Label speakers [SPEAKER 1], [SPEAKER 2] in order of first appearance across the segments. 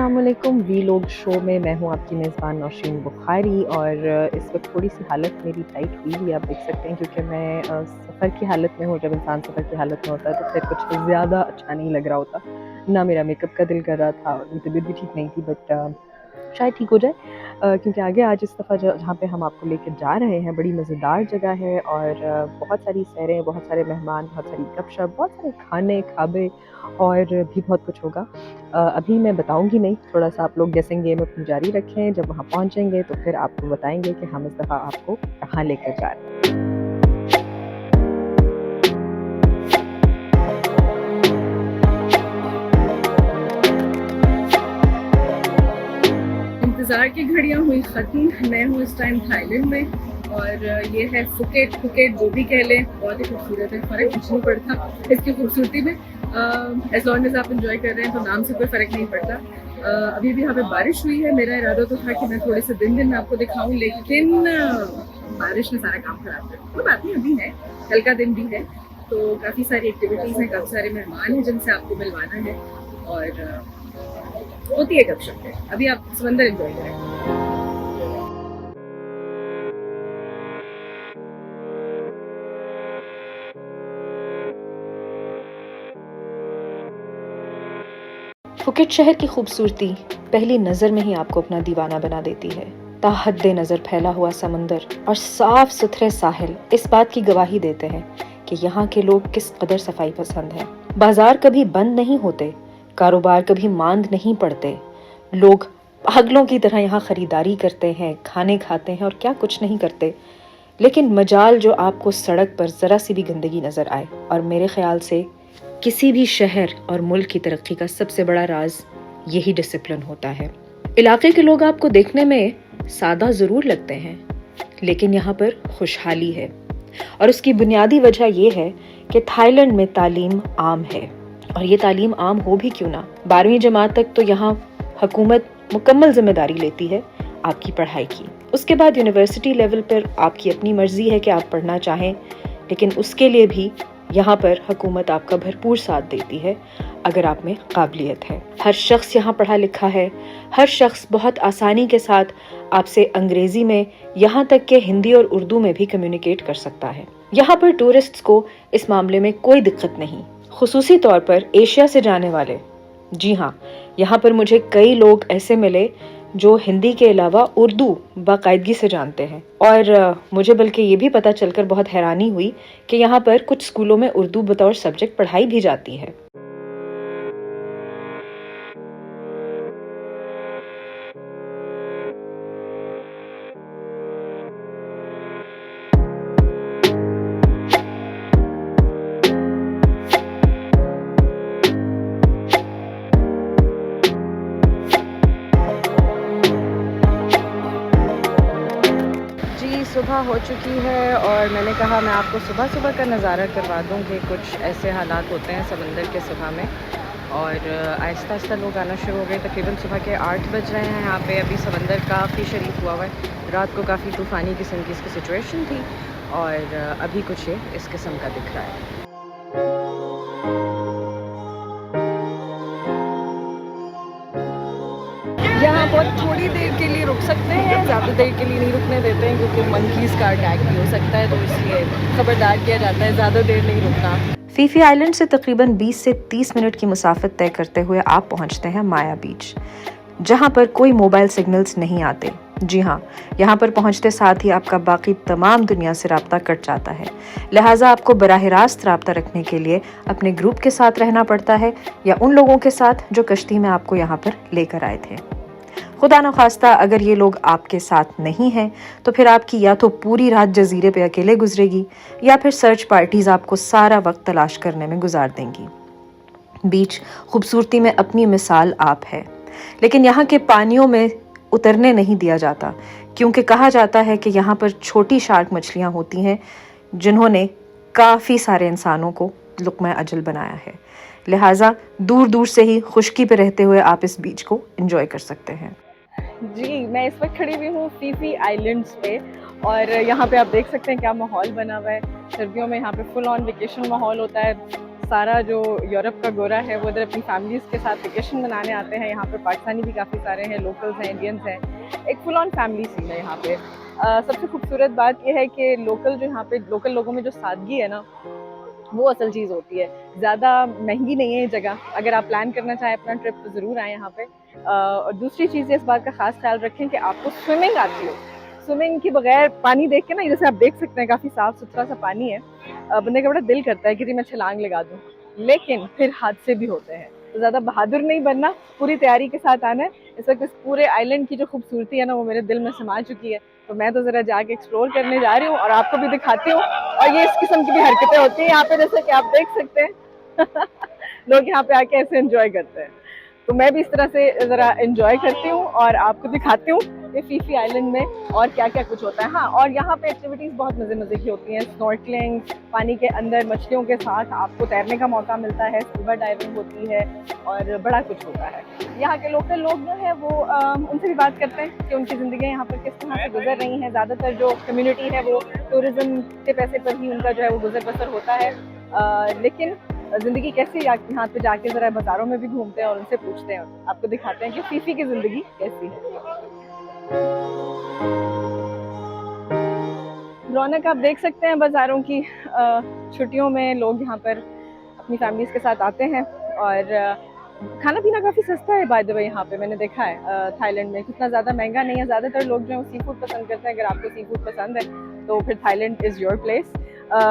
[SPEAKER 1] अस्सलामुअलैकुम वी लोग शो में मैं हूँ आपकी मेज़बान नौशीन बुखारी और इस वक्त थोड़ी सी हालत मेरी टाइट हुई हुई आप देख सकते हैं क्योंकि मैं सफ़र की हालत में हूँ। जब इंसान सफ़र की हालत में होता है तो फिर कुछ ज़्यादा अच्छा नहीं लग रहा होता। ना मेरा मेकअप का दिल कर रहा था और मेरी तबीयत भी ठीक नहीं थी बट शायद ठीक हो जाए क्योंकि आगे आज इस दफ़ा जहाँ पे हम आपको लेकर जा रहे हैं बड़ी मज़ेदार जगह है और बहुत सारी सैरें, बहुत सारे मेहमान, बहुत सारी गपशप, बहुत सारे खाने खाबे और भी बहुत कुछ होगा। अभी मैं बताऊँगी नहीं, थोड़ा-सा आप लोग गेसिंग गेम अपनी जारी रखें, जब वहाँ पहुँचेंगे तो फिर आपको बताएँगे कि हम इस दफ़ा आपको कहाँ लेकर जा रहे हैं।
[SPEAKER 2] इंतज़ार की घड़ियाँ हुई ख़त्म। मैं हूँ इस टाइम थाईलैंड में और ये है फुकेट। फुकेट जो भी कह लें, बहुत ही खूबसूरत है, फ़र्क कुछ नहीं पड़ता इसकी खूबसूरती में। एज़ लॉन्ग एज़ आप इंजॉय कर रहे हैं तो नाम से कोई फ़र्क नहीं पड़ता। अभी भी यहाँ पे बारिश हुई है। मेरा इरादा तो था कि मैं थोड़े से दिन में आपको दिखाऊँ, लेकिन बारिश ने सारा काम ख़राब कर दिया। कोई बात नहीं, अभी है, कल का दिन भी है, तो काफ़ी सारी एक्टिविटीज़ हैं, काफ़ी सारे मेहमान हैं जिनसे आपको मिलवाना है और होती है गपशप है। अभी आप समंदर एंजॉय करें।
[SPEAKER 3] फुकेट शहर की खूबसूरती पहली नज़र में ही आपको अपना दीवाना बना देती है। ताहद्दे नज़र फैला हुआ समंदर और साफ सुथरे साहिल इस बात की गवाही देते हैं कि यहाँ के लोग किस कदर सफाई पसंद हैं। बाजार कभी बंद नहीं होते, कारोबार कभी मांद नहीं पड़ते। लोग पागलों की तरह यहाँ खरीदारी करते हैं, खाने खाते हैं और क्या कुछ नहीं करते। लेकिन मजाल जो आपको सड़क पर जरा सी भी गंदगी नजर आए, और मेरे ख्याल से किसी भी शहर और मुल्क की तरक्की का सबसे बड़ा राज यही डिसिप्लिन होता है। इलाके के लोग आपको देखने में सादा जरूर लगते हैं, लेकिन यहाँ पर खुशहाली है और उसकी बुनियादी वजह यह है कि थाईलैंड में तालीम आम है। और ये तालीम आम हो भी क्यों ना, 12वीं जमात तक तो यहाँ हुकूमत मुकम्मल जिम्मेदारी लेती है आपकी पढ़ाई की। उसके बाद यूनिवर्सिटी लेवल पर आपकी अपनी मर्जी है कि आप पढ़ना चाहें, लेकिन उसके लिए भी यहाँ पर हुकूमत आपका भरपूर साथ देती है अगर आप में काबिलियत है। हर शख्स यहाँ पढ़ा लिखा है। हर शख्स बहुत आसानी के साथ आपसे अंग्रेजी में, यहाँ तक कि हिंदी और उर्दू में भी कम्युनिकेट कर सकता है। यहाँ पर टूरिस्ट्स को इस मामले में कोई दिक्कत नहीं, खुसूसी तौर पर एशिया से जाने वाले। जी हाँ, यहाँ पर मुझे कई लोग ऐसे मिले जो हिंदी के अलावा उर्दू बाकायदगी से जानते हैं और मुझे बल्कि ये भी पता चलकर बहुत हैरानी हुई कि यहाँ पर कुछ स्कूलों में उर्दू बतौर सब्जेक्ट पढ़ाई भी जाती है।
[SPEAKER 1] सुबह हो चुकी है और मैंने कहा मैं आपको सुबह सुबह का नज़ारा करवा दूँ कि कुछ ऐसे हालात होते हैं समंदर के सुबह में। और आहिस्ता आहिस्ता लोग आना शुरू हो गए। तकरीबन सुबह के 8 बज रहे हैं। यहाँ पे अभी समंदर काफ़ी शरीफ हुआ हुआ है। रात को काफ़ी तूफ़ानी किस्म की इसकी सिचुएशन थी और अभी कुछ ये इस किस्म का दिख रहा है। यहाँ बहुत थोड़ी देर के लिए रुक सकते हैं, ज़्यादा देर के लिए नहीं रुकने देते हैं क्योंकि मंकीज़ का अटैक भी हो सकता है, तो इसलिए खबरदार किया जाता है ज़्यादा देर नहीं रुकना।
[SPEAKER 3] फीफी आइलैंड से तकरीबन 20 से 30 मिनट की मुसाफत तय करते हुए आप पहुंचते हैं माया बीच, जहां पर कोई मोबाइल सिग्नल्स नहीं आते। जी हाँ, यहाँ पर पहुंचते साथ ही आपका बाकी तमाम दुनिया से राब्ता कट जाता है। लिहाजा आपको बराह रास्त राब्ता रखने के लिए अपने ग्रुप के साथ रहना पड़ता है या उन लोगों के साथ जो कश्ती में आपको यहाँ पर लेकर आए थे। खुदा न खास्ता अगर ये लोग आपके साथ नहीं हैं तो फिर आपकी या तो पूरी रात जजीरे पे अकेले गुजरेगी या फिर सर्च पार्टीज आपको सारा वक्त तलाश करने में गुजार देंगी। बीच खूबसूरती में अपनी मिसाल आप है, लेकिन यहाँ के पानियों में उतरने नहीं दिया जाता क्योंकि कहा जाता है कि यहाँ पर छोटी शार्क मछलियाँ होती हैं जिन्होंने काफ़ी सारे इंसानों को लुक़्मा अजल बनाया है। लिहाजा दूर दूर से ही खुश्की पे रहते हुए आप इस बीच को एंजॉय कर सकते हैं।
[SPEAKER 1] जी, मैं इस वक्त खड़ी हुई हूँ फीफी आइलैंड्स पे और यहाँ पे आप देख सकते हैं क्या माहौल बना हुआ है। सर्दियों में यहाँ पे फुल ऑन वेकेशन माहौल होता है। सारा जो यूरोप का गोरा है वो इधर अपनी फैमिलीज़ के साथ वेकेशन मनाने आते हैं। यहाँ पे पाकिस्तानी भी काफ़ी सारे हैं, लोकल्स हैं, इंडियंस हैं। एक फुल ऑन फैमिली सीन है यहाँ पे। सबसे खूबसूरत बात यह है कि लोकल जो यहाँ पे लोकल लोगों में जो सादगी है ना, वो असल चीज़ होती है। ज़्यादा महंगी नहीं है ये जगह। अगर आप प्लान करना चाहें अपना ट्रिप तो ज़रूर आएँ यहाँ पे। और दूसरी चीज़ इस बात का ख़ास ख्याल रखें कि आपको स्विमिंग आती हो। स्विमिंग के बगैर पानी देख के ना, जैसे आप देख सकते हैं काफ़ी साफ़ सुथरा सा पानी है, बंदे का बड़ा दिल करता है कि जी मैं छलांग लगा दूँ, लेकिन फिर हादसे भी होते हैं। तो ज़्यादा बहादुर नहीं बनना, पूरी तैयारी के साथ आना है। इस वक्त इस पूरे आइलैंड की जो खूबसूरती है ना, वो मेरे दिल में समा चुकी है। तो मैं तो ज़रा जाके एक्सप्लोर करने जा रही हूँ और आपको भी दिखाती हूँ। और ये इस किस्म की भी हरकतें होती हैं यहाँ पे, जैसे कि आप देख सकते हैं लोग यहाँ पे आके ऐसे एंजॉय करते हैं। तो मैं भी इस तरह से ज़रा एंजॉय करती हूँ और आपको दिखाती हूँ कि फीफी आइलैंड में और क्या क्या कुछ होता है। हाँ, और यहाँ पे एक्टिविटीज़ बहुत मज़े मज़े की होती हैं। स्नॉर्कलिंग, पानी के अंदर मछलियों के साथ आपको तैरने का मौका मिलता है, स्कूबा डाइविंग होती है और बड़ा कुछ होता है। यहाँ के लोकल लोग जो हैं वो उनसे भी बात करते हैं कि उनकी ज़िंदगी यहाँ पर किस तरह से गुजर रही हैं। ज़्यादातर जो कम्युनिटी है वो टूरिज़्म के पैसे पर ही उनका जो है वो गुजर बसर होता है। लेकिन ज़िंदगी कैसी है यहाँ पे जाके ज़रा बाज़ारों में भी घूमते हैं और उनसे पूछते हैं, आपको दिखाते हैं कि फीफी की ज़िंदगी कैसी है। रौनक आप देख सकते हैं बाज़ारों की। छुट्टियों में लोग यहाँ पर अपनी फैमिलीज़ के साथ आते हैं और खाना पीना काफ़ी सस्ता है बाय द वे यहाँ पे, मैंने देखा है थाईलैंड में इतना ज़्यादा महंगा नहीं है। ज़्यादातर लोग जो है वो सी फूड पसंद करते हैं। अगर आपको सी फूड पसंद है तो फिर थाईलैंड इज़ योर प्लेस।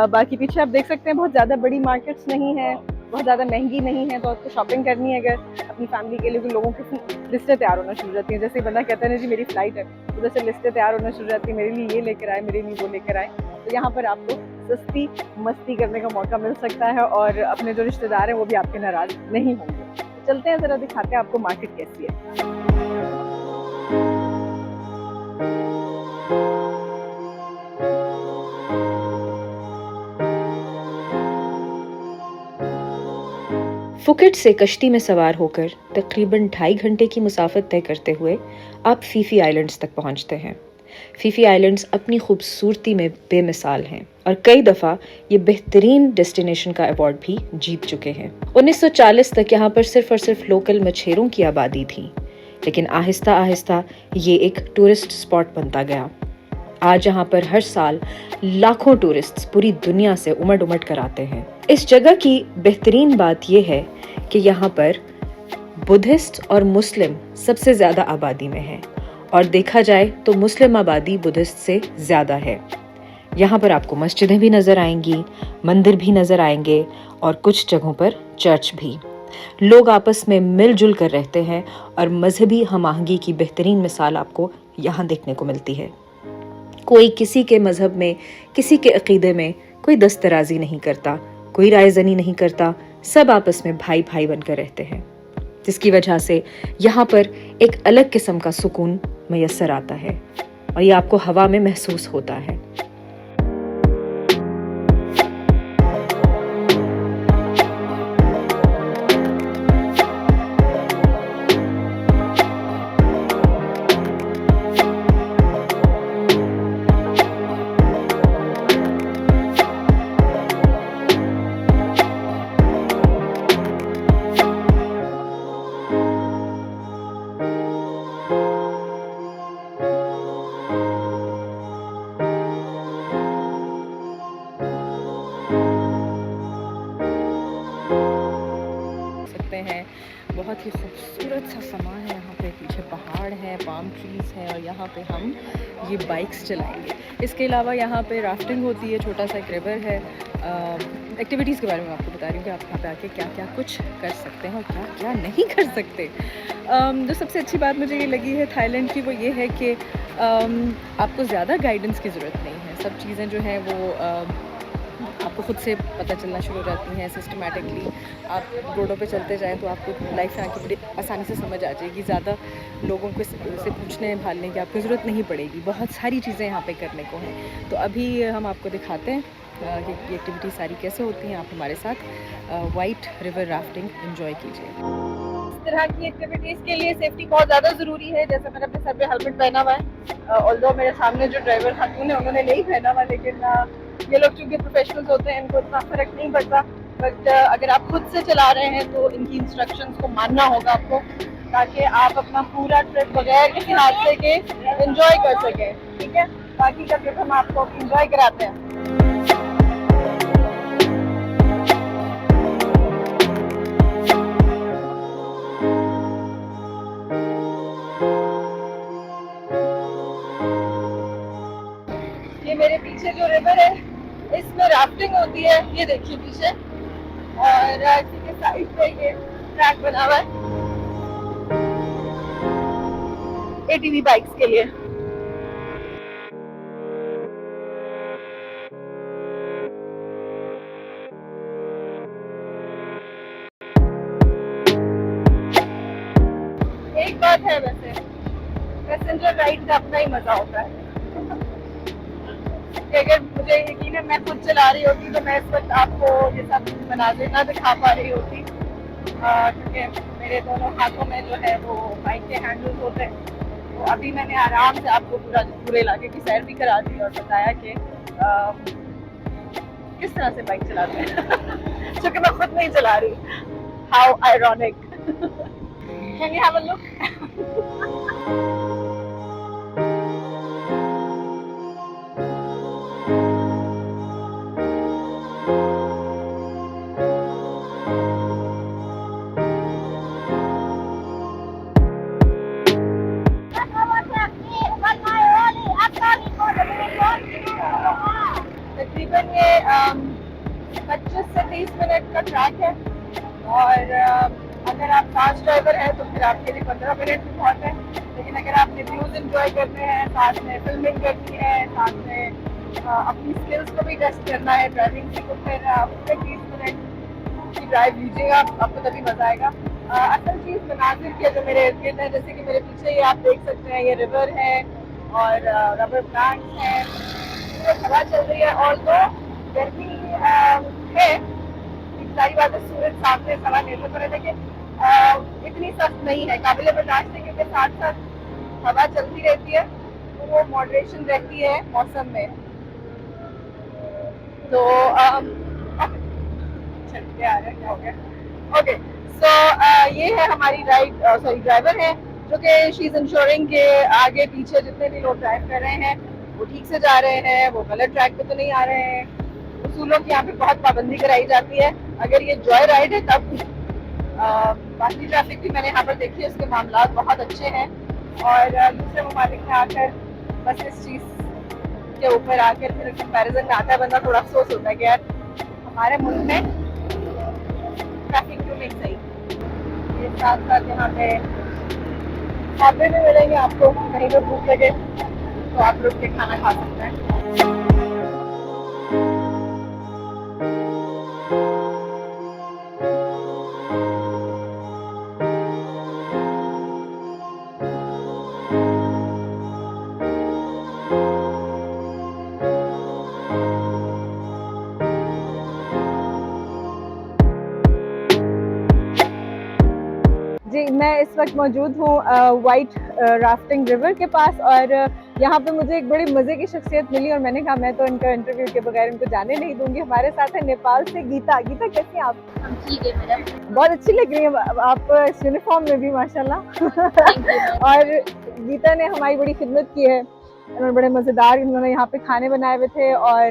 [SPEAKER 1] बाकी पीछे आप देख सकते हैं बहुत ज़्यादा बड़ी मार्केट्स नहीं है, बहुत ज़्यादा महंगी नहीं है। तो आपको शॉपिंग करनी है अगर अपनी फैमिली के लिए, तो लोगों की लिस्टें तैयार होना शुरू हो जाती हैं। जैसे बंदा कहता है ना जी मेरी फ़्लाइट है, उधर से लिस्टें तैयार होना शुरू हो जाती है, मेरे लिए ये लेकर आए, मेरे लिए वो लेकर आए। तो यहाँ पर आपको सस्ती मस्ती करने का मौका मिल सकता है और अपने जो रिश्तेदार हैं वो भी आपके नाराज़ नहीं होंगे। चलते हैं ज़रा दिखाते हैं आपको मार्केट कैसी है।
[SPEAKER 3] फुकेट से कश्ती में सवार होकर तकरीबन 2.5 घंटे की मुसाफत तय करते हुए आप फीफी आइलैंड्स तक पहुंचते हैं। फीफी आइलैंड्स अपनी खूबसूरती में बेमिसाल हैं और कई दफ़ा ये बेहतरीन डेस्टिनेशन का अवार्ड भी जीत चुके हैं। 1940 तक यहाँ पर सिर्फ और सिर्फ लोकल मछेरों की आबादी थी, लेकिन आहिस्ता आहिस्ता ये एक टूरिस्ट स्पॉट बनता गया। आज यहाँ पर हर साल लाखों टूरिस्ट्स पूरी दुनिया से उमड़ उमड़ कर आते हैं। इस जगह की बेहतरीन बात यह है कि यहाँ पर बुद्धिस्ट और मुस्लिम सबसे ज़्यादा आबादी में है और देखा जाए तो मुस्लिम आबादी बुद्धिस्ट से ज़्यादा है। यहाँ पर आपको मस्जिदें भी नज़र आएंगी, मंदिर भी नज़र आएंगे और कुछ जगहों पर चर्च भी। लोग आपस में मिलजुल कर रहते हैं और मजहबी हम-आहंगी की बेहतरीन मिसाल आपको यहाँ देखने को मिलती है। कोई किसी के मजहब में, किसी के अकीदे में कोई दस्तराजी नहीं करता, कोई रायजनी नहीं करता, सब आपस में भाई भाई बनकर रहते हैं, जिसकी वजह से यहाँ पर एक अलग किस्म का सुकून मैसर आता है और ये आपको हवा में महसूस होता है।
[SPEAKER 1] हैं बहुत ही खूबसूरत सा समा है। यहाँ पे पीछे पहाड़ है, पाम ट्रीज़ हैं और यहाँ पे हम ये बाइक्स चलाएंगे। इसके अलावा यहाँ पे राफ्टिंग होती है, छोटा सा एक रिवर है। एक्टिविटीज़ के बारे में आपको बता रही हूँ कि आप यहाँ पे आके क्या क्या कुछ कर सकते हैं और क्या क्या नहीं कर सकते। जो सबसे अच्छी बात मुझे ये लगी है थाईलैंड की, वो ये है कि आपको ज़्यादा गाइडेंस की ज़रूरत नहीं है। सब चीज़ें जो हैं वो आपको खुद से पता चलना शुरू हो जाती हैं सिस्टमेटिकली। आप रोडों पे चलते जाएं तो आपको लाइफ में आके बड़ी आसानी से समझ आ जाएगी। ज़्यादा लोगों को से पूछने भालने की आपको ज़रूरत नहीं पड़ेगी। बहुत सारी चीज़ें यहाँ पे करने को हैं। तो अभी हम आपको दिखाते हैं कि ये एक्टिविटी सारी कैसे होती हैं। आप हमारे साथ वाइट रिवर राफ्टिंग एंजॉय कीजिए। इस तरह की एक्टिविटीज़ के लिए सेफ्टी बहुत ज़्यादा ज़रूरी है। जैसे मैंने अपने सर पे हेलमेट पहना हुआ है, ऑल्दो मेरे सामने जो ड्राइवर खातून है उन्होंने नहीं पहना हुआ, लेकिन ये लोग चूँकि प्रोफेशनल्स होते हैं, इनको इतना फ़र्क नहीं पड़ता।
[SPEAKER 4] बट अगर आप खुद से चला रहे हैं तो इनकी इंस्ट्रक्शंस को मानना होगा आपको, ताकि आप अपना पूरा ट्रिप बगैर किसी हादसे के एंजॉय कर सकें। ठीक है, बाकी का ट्रिप हम आपको एंजॉय कराते हैं। ये मेरे पीछे जो रिवर है इसमें राफ्टिंग होती है, ये देखिए पीछे, और इसी के साइड पे ये ट्रैक बना हुआ है एटीवी बाइक्स के लिए। एक बात है वैसे, पैसेंजर राइड का अपना ही मजा होता है। कि अगर मुझे यकीन है मैं खुद चला रही होती तो मैं इस वक्त आपको ये सब मनाज़िर ना दिखा पा रही होती, क्योंकि मेरे दोनों हाथों में जो है वो बाइक के हैंडल्स होते हैं। तो अभी मैंने आराम से आपको पूरे इलाके की सैर भी करा दी और बताया कि किस तरह से बाइक चलाते हैं क्योंकि मैं खुद नहीं चला रही। How ironic. Can you have a look? तकरीबन ये 25 से 30 मिनट का ट्रैक है, और अगर आप फास्ट ड्राइवर हैं तो फिर आपके लिए 15 मिनट भी बहुत है। लेकिन अगर आपने व्यूज एंजॉय करने हैं, साथ में फिल्मिंग करनी है, साथ में अपनी स्किल्स को भी टेस्ट करना है ड्राइविंग की, तो फिर आप 30 मिनट की ड्राइव लीजिएगा, आपको तभी मजा आएगा। असल चीज़ मनाजिर की जो मेरे इर्द गिर्द है, जैसे कि मेरे पीछे ये आप देख सकते हैं, ये रिवर है और रबर प्लांट्स हैं, तो हवा चल रही है। और तो गर्मी है, सारी बात है, सूरज सामने सवा निर्भर पर है, लेकिन इतनी सख्त नहीं है, काबिल बर्दाश्त है, क्योंकि साथ साथ हवा चलती रहती है तो वो मॉडरेशन रहती है मौसम में। तो चलते आ रहे हैं, क्या हो गया? ओके, सो ये है हमारी ड्राइवर है जो कि शी इज इंश्योरिंग के आगे पीछे जितने भी लोग ड्राइव कर रहे हैं वो ठीक से जा रहे हैं, वो गलत ट्रैक पे तो नहीं आ रहे हैं। उसूलों की यहाँ पे बहुत पाबंदी कराई जाती है। अगर ये जॉय राइड है तब बाकी ट्रैफिक भी मैंने यहाँ पर देखी है, उसके मामला बहुत अच्छे हैं। और दूसरे ममालिक में आकर बस इस चीज़ के ऊपर आकर फिर कंपैरिजन में आता है बंदा, थोड़ा अफसोस होता है कि यार हमारे मुल्क में ट्रैफिक क्यों नहीं सही। ये साथ साथ यहाँ पे ढाबे भी मिलेंगे आपको, कहीं पर भूख लगे तो आप रुक के खाना खा सकते हैं।
[SPEAKER 1] जी, मैं इस वक्त मौजूद हूँ वाइट राफ्टिंग रिवर के पास, और यहाँ पे मुझे एक बड़ी मज़े की शख्सियत मिली और मैंने कहा मैं तो इनका इंटरव्यू के बगैर इनको जाने नहीं दूंगी। हमारे साथ है नेपाल से गीता। गीता, कैसी हैं आप?
[SPEAKER 5] हम ठीक है मैडम।
[SPEAKER 1] बहुत अच्छी लग रही है आप इस यूनिफॉर्म में भी, माशाल्लाह। और गीता ने हमारी बड़ी खिदमत की है, उन्होंने बड़े मज़ेदार इन्होंने यहाँ पे खाने बनाए हुए थे, और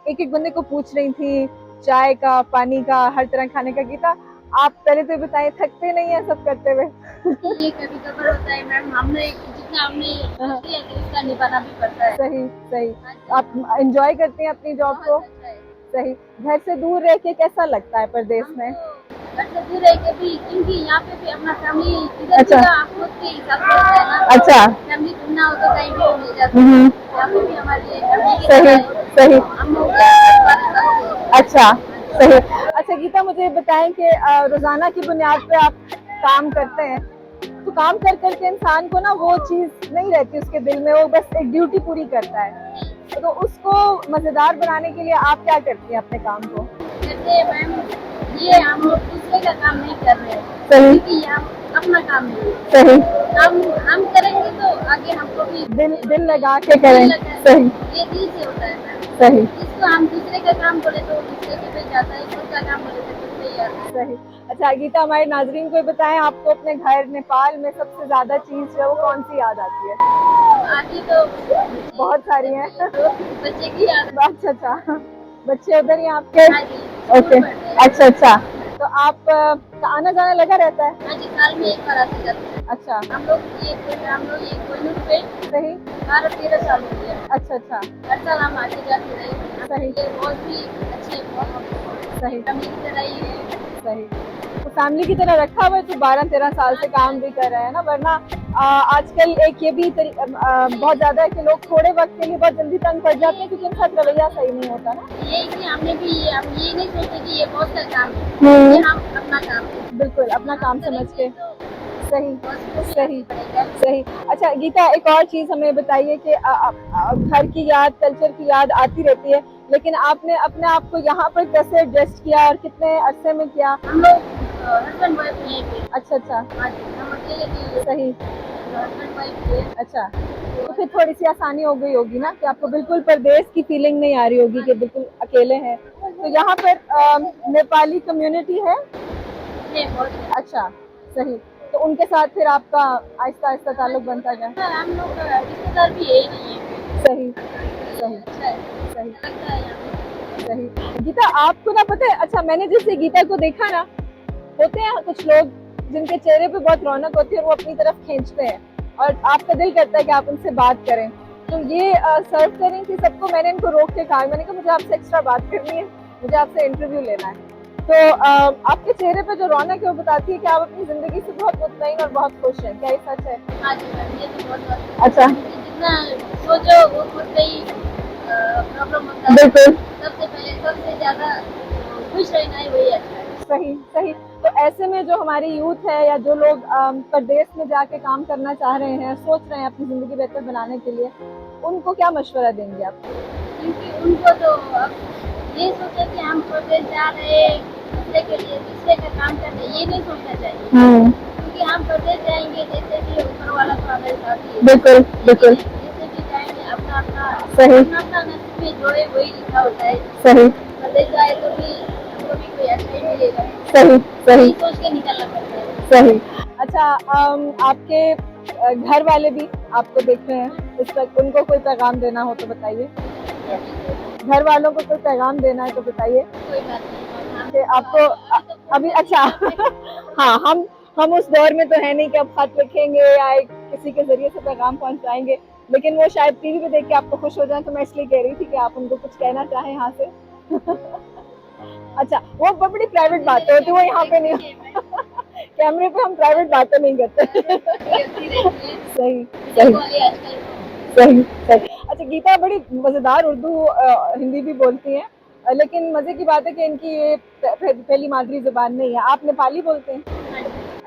[SPEAKER 1] एक एक बंदे को पूछ रही थी चाय का, पानी का, हर तरह खाने का। गीता, आप पहले तो बताइए, थकते नहीं है सब करते हुए?
[SPEAKER 5] ये कभी कभार होता है मैम, हमने जितना हमने किया तो उसका निभाना भी पड़ता है।
[SPEAKER 1] सही सही। आप एंजॉय करते हैं अपनी जॉब को?
[SPEAKER 5] अच्छा है।
[SPEAKER 1] सही। घर से दूर रह के कैसा लगता है परदेश में?
[SPEAKER 5] घर से दूर रह के भी, क्योंकि यहाँ पे भी अपना फैमिली इधर
[SPEAKER 1] अच्छा।
[SPEAKER 5] खुद के हिसाब से रहता है ना।
[SPEAKER 1] अच्छा।
[SPEAKER 5] फैमिली ढूंढना हो तो कहीं भी मिल जाता है। यहाँ पे भी हमारी
[SPEAKER 1] सही सही।
[SPEAKER 5] हम लोग
[SPEAKER 1] अच्छा सही। अच्छा गीता, मुझे बताएं कि रोजाना की बुनियाद पे आप काम करते हैं, तो काम कर करके इंसान को ना वो चीज नहीं रहती उसके दिल में, वो बस एक ड्यूटी पूरी करता है, तो उसको मजेदार बनाने के लिए आप क्या करती हैं अपने काम को?
[SPEAKER 5] जैसे मैम, ये हम दूसरे का काम नहीं कर रहे हैं,
[SPEAKER 1] सही।
[SPEAKER 5] क्योंकि हम अपना काम है।
[SPEAKER 1] सही।
[SPEAKER 5] हम करेंगे तो आगे हमको भी
[SPEAKER 1] दिल लगा के करें। सही
[SPEAKER 5] ये दिल से होता है मैम।
[SPEAKER 1] सही
[SPEAKER 5] इसको हम दूसरे का काम बोले तो दूसरे के पे जाता है, खुद का काम बोले तो खुद पे ही आता है।
[SPEAKER 1] सही। अच्छा गीता, हमारे नाजरीन को बताएं, आपको अपने घर नेपाल में सबसे ज्यादा चीज जो है वो कौन सी याद आती है?
[SPEAKER 5] आती तो
[SPEAKER 1] बहुत सारी हैं।
[SPEAKER 5] तो बच्चे की याद
[SPEAKER 1] अच्छा अच्छा, बच्चे उधर ही हैं आपके?
[SPEAKER 5] हाँ जी,
[SPEAKER 1] ओके,
[SPEAKER 5] स्कूल पढ़ते हैं।
[SPEAKER 1] अच्छा अच्छा, तो आप का आना जाना लगा रहता है?
[SPEAKER 5] हाँ जी, साल में एक बार आते जाते हैं।
[SPEAKER 1] अच्छा
[SPEAKER 5] हम लोग ये कोहिनूर पे
[SPEAKER 1] सही,
[SPEAKER 5] 12-13 साल हो गया।
[SPEAKER 1] अच्छा अच्छा,
[SPEAKER 5] हर साल हम आते जाते रहे।
[SPEAKER 1] सही।
[SPEAKER 5] ये बहुत भी अच्छे, बहुत
[SPEAKER 1] सही
[SPEAKER 5] फैमिली की तरह ही है।
[SPEAKER 1] सही। तो फैमिली की तरह रखा हुआ है, तो 12-13 साल से काम भी कर रहे हैं ना, वरना आजकल एक ये भी बहुत ज्यादा है कि लोग थोड़े वक्त के लिए बहुत जल्दी तंग पड़ जाते हैं क्योंकि उनका रवैया सही नहीं होता ना।
[SPEAKER 5] ये कि हमने भी हम ये नहीं सोचते कि ये बहुत का काम है, ये हम अपना काम है।
[SPEAKER 1] बिल्कुल अपना काम समझ के। सही सही
[SPEAKER 5] पड़ेगा।
[SPEAKER 1] सही। अच्छा गीता, एक और चीज हमें बताइए कि घर की याद, कल्चर की याद आती रहती है, लेकिन आपने अपने आप को यहाँ पर कैसे एडजस्ट किया और कितने अरसे में किया?
[SPEAKER 5] हम लोग हस्बैंड वाइफ यहीं पे।
[SPEAKER 1] अच्छा अच्छा,
[SPEAKER 5] हाँ जी, हम अकेले के
[SPEAKER 1] सही,
[SPEAKER 5] हस्बैंड वाइफ थे।
[SPEAKER 1] अच्छा। तो फिर थोड़ी सी आसानी हो गई होगी ना कि आपको बिल्कुल परदेश की फीलिंग नहीं आ रही होगी कि बिल्कुल अकेले हैं। तो यहाँ पर नेपाली कम्युनिटी है?
[SPEAKER 5] ये बहुत
[SPEAKER 1] अच्छा सही। तो उनके साथ फिर आपका आहिस्ता आहिस्ता ताल्लुक बनता गया?
[SPEAKER 5] अच्छा, हम लोग का रिश्तेदार भी यही नहीं है।
[SPEAKER 1] सही सही
[SPEAKER 5] अच्छा है,
[SPEAKER 1] सही
[SPEAKER 5] लगता है यहाँ पे।
[SPEAKER 1] सही। गीता, आपको ना पता है, अच्छा मैंने जैसे गीता को देखा ना, होते हैं कुछ लोग जिनके चेहरे पे बहुत रौनक होती है और वो अपनी तरफ खींचते हैं और आपका दिल करता है कि आप उनसे बात करें। तो ये सर्व कर रही थी सबको, मैंने इनको रोक के कहा, मैंने कहा मुझे आपसे एक्स्ट्रा बात करनी है, मुझे आपसे इंटरव्यू लेना है। तो आपके चेहरे पे जो रौनक है वो बताती है कि आप अपनी जिंदगी से बहुत मुतमईन और बहुत खुश हैं, क्या ये सच है?
[SPEAKER 5] हाँ जी मैम, ये तो बहुत बात है।
[SPEAKER 1] अच्छा,
[SPEAKER 5] जितना सोचो वो खुद से ही प्रॉब्लम होता है।
[SPEAKER 1] बिल्कुल
[SPEAKER 5] सबसे पहले सबसे ज्यादा खुश रहना ही वही अच्छा है।
[SPEAKER 1] सही सही। तो ऐसे में जो हमारी यूथ है या जो लोग परदेश में जाके काम करना चाह रहे हैं, सोच रहे हैं अपनी जिंदगी बेहतर बनाने के लिए, उनको क्या मशवरा देंगे आप?
[SPEAKER 5] क्योंकि उनको तो अब ये सोचे कि हम प्रदेश जा रहे हैं दूसरे के लिए, दूसरे का काम करने, ये नहीं सोचना चाहिए। क्योंकि हम प्रदेश जाएंगे जैसे भी ऊपर वाला तो हमारे साथ ही है।
[SPEAKER 1] बिल्कुल बिल्कुल
[SPEAKER 5] जैसे भी जाएंगे अपना अपना
[SPEAKER 1] सही।
[SPEAKER 5] अपना नसीब में जो है वही लिखा होता है।
[SPEAKER 1] सही
[SPEAKER 5] प्रदेश जाए तो भी हमको भी कोई अच्छा ही मिलेगा।
[SPEAKER 1] सही सही
[SPEAKER 5] यही सोच के निकलना पड़ता है।
[SPEAKER 1] सही। अच्छा आपके घर वाले भी आपको देख रहे हैं इस वक्त, उनको कोई पैगाम देना हो तो बताइए। घर वालों को कोई पैगाम देना है तो बताइए
[SPEAKER 5] कोई बात नहीं।
[SPEAKER 1] कि आपको अभी अच्छा हाँ, हम उस दौर में तो है नहीं कि अब खत लिखेंगे या किसी के जरिए से पैगाम पहुंचाएंगे, लेकिन वो शायद टीवी पे देख के आपको खुश हो जाए, तो मैं इसलिए कह रही थी कि आप उनको कुछ कहना चाहें यहाँ से। अच्छा, वो बड़ी प्राइवेट बातें होती है, वो यहाँ पे नहीं कैमरे पे हम प्राइवेट बातें नहीं करते। सही सही सही सही। अच्छा गीता बड़ी मजेदार उर्दू हिंदी भी बोलती हैं, लेकिन मजे की बात है कि इनकी ये पहली मादरी जुबान नहीं है। आप नेपाली बोलते हैं?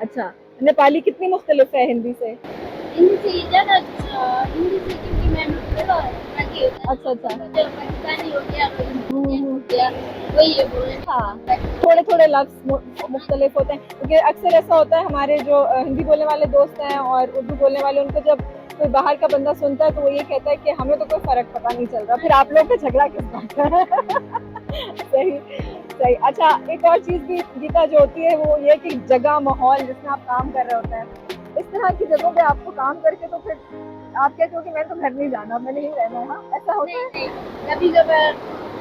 [SPEAKER 1] अच्छा, नेपाली कितनी मुख्तलिफ है हिंदी से?
[SPEAKER 5] हिंदी से ज़्यादा हिंदी से, क्योंकि मैं थोड़ा बाकी होता है।
[SPEAKER 1] अच्छा अच्छा,
[SPEAKER 5] जो पाकिस्तानी हो गया, इंडियन हो गया, वही है बोलने में।
[SPEAKER 1] हाँ थोड़े थोड़े लफ्ज मुख्तलिफ होते हैं, क्योंकि अक्सर ऐसा होता है हमारे जो हिंदी बोलने वाले दोस्त हैं और उर्दू बोलने वाले, उनको जब कोई बाहर का बंदा सुनता है तो वो ये कहता है कि हमें तो कोई फर्क पता नहीं चल रहा, फिर आप लोग का झगड़ा किस बात का? सही सही। अच्छा एक और चीज भी गीता जो होती है वो ये कि जगह, माहौल जिसमें आप काम कर रहे होते हैं, इस तरह की जगहों पे आपको काम करके तो फिर आप क्या कहोगे मैं तो घर नहीं जाना, मैंने यहीं रहना है, हाँ ऐसा होता है?
[SPEAKER 5] नहीं, कभी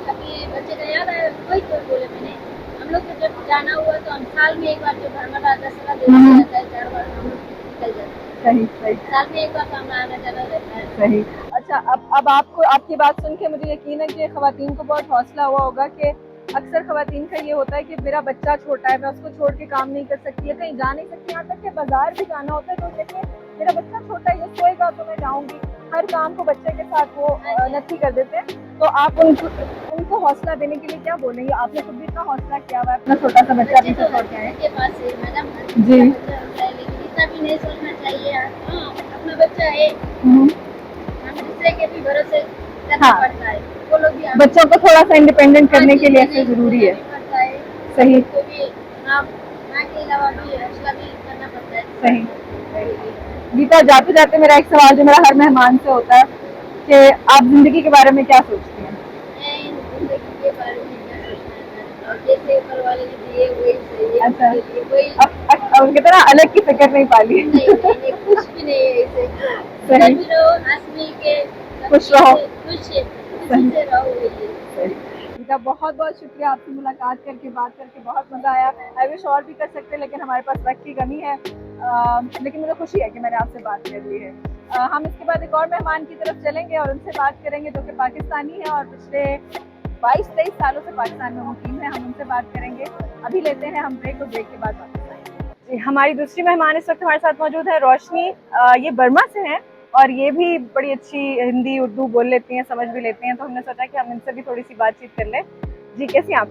[SPEAKER 5] कभी बच्चे का याद आया, वही तो बोले मैंने। हम लोग को जब जाना हुआ तो हम साल में एक बार जो धर्मदास दशहरा देखने जाता है, 4 बार हम लोग निकल जाते हैं।
[SPEAKER 1] सही सही
[SPEAKER 5] साल में एक बार तो हमारा आना जाना रहता है।
[SPEAKER 1] सही। अच्छा अब आपको, आपकी बात सुन के मुझे यकीन है कि खवातीन को बहुत हौसला हुआ होगा कि अक्सर खवातीन का ये होता है कि मेरा बच्चा छोटा है, मैं उसको छोड़ के काम नहीं कर सकती, या कहीं जा नहीं सकती, यहाँ तक कि बाजार भी जाना होता है तो कहते हैं मेरा बच्चा छोटा है, ये सोएगा तो मैं जाऊंगी, हर काम को बच्चे के साथ वो नथी कर देते हैं। तो आप उनको हौसला देने के लिए क्या बोलेंगे? आपने खुद भी इतना हौसला किया हुआ है, अपना छोटा सा बच्चा
[SPEAKER 5] बच्चे
[SPEAKER 1] पीछे
[SPEAKER 5] तो
[SPEAKER 1] छोड़ के आए।
[SPEAKER 5] के पास है मैडम,
[SPEAKER 1] जी।
[SPEAKER 5] बच्चा होता है, लेकिन इतना भी नहीं सोचना चाहिए। हाँ, अपना बच्चा है, हम दूसरे के भी भरोसे करना
[SPEAKER 1] हाँ।
[SPEAKER 5] पड़ता है। वो लोग भी
[SPEAKER 1] बच्चों को थोड़ा सा इंडिपेंडेंट करने के लिए ऐसे जरूरी है।
[SPEAKER 5] पड़ता है।
[SPEAKER 1] सही
[SPEAKER 5] को भी माँ के अलावा भी हौसला भी करना पड़ता है।
[SPEAKER 1] सही। गीता जाते जाते मेरा एक सवाल जो मेरा हर मेहमान से होता है
[SPEAKER 4] कि आप जिंदगी के बारे में क्या सोचती हैं?
[SPEAKER 5] मैं इन जिंदगी के बारे में क्या सोचना है, और जैसे ऊपर वाले ने दिए वही सही है,
[SPEAKER 4] अच्छा।
[SPEAKER 5] मेरे लिए कोई
[SPEAKER 4] अब उनकी तरह अलग की फिक्र नहीं पाली।
[SPEAKER 5] नहीं, नहीं, नहीं, कुछ भी नहीं है इसे।
[SPEAKER 4] सही।
[SPEAKER 5] इधर भी रहो, हंस मिल के
[SPEAKER 4] खुश रहो।
[SPEAKER 5] खुश है, खुशी से रहो, वही है।
[SPEAKER 4] इनका बहुत बहुत शुक्रिया, आपसे मुलाकात करके बात करके बहुत मज़ा आया। आई विश और भी कर सकते लेकिन हमारे पास वक्त की कमी है, लेकिन मुझे खुशी है कि मैंने आपसे बात कर ली है। हम इसके बाद एक और मेहमान की तरफ चलेंगे और उनसे बात करेंगे जो कि पाकिस्तानी है और पिछले 22-23 सालों से पाकिस्तान में मुकीम है। हम उनसे बात करेंगे। अभी लेते हैं हम ब्रेक और ब्रेक के बाद वापस आएंगे। हमारी दूसरी मेहमान इस वक्त हमारे साथ मौजूद है रोशनी। ये बर्मा से हैं और ये भी बड़ी अच्छी हिंदी उर्दू बोल लेती हैं, समझ भी लेती हैं, तो हमने सोचा कि हम इनसे भी थोड़ी सी बातचीत कर लें। जी कैसी हैं आप?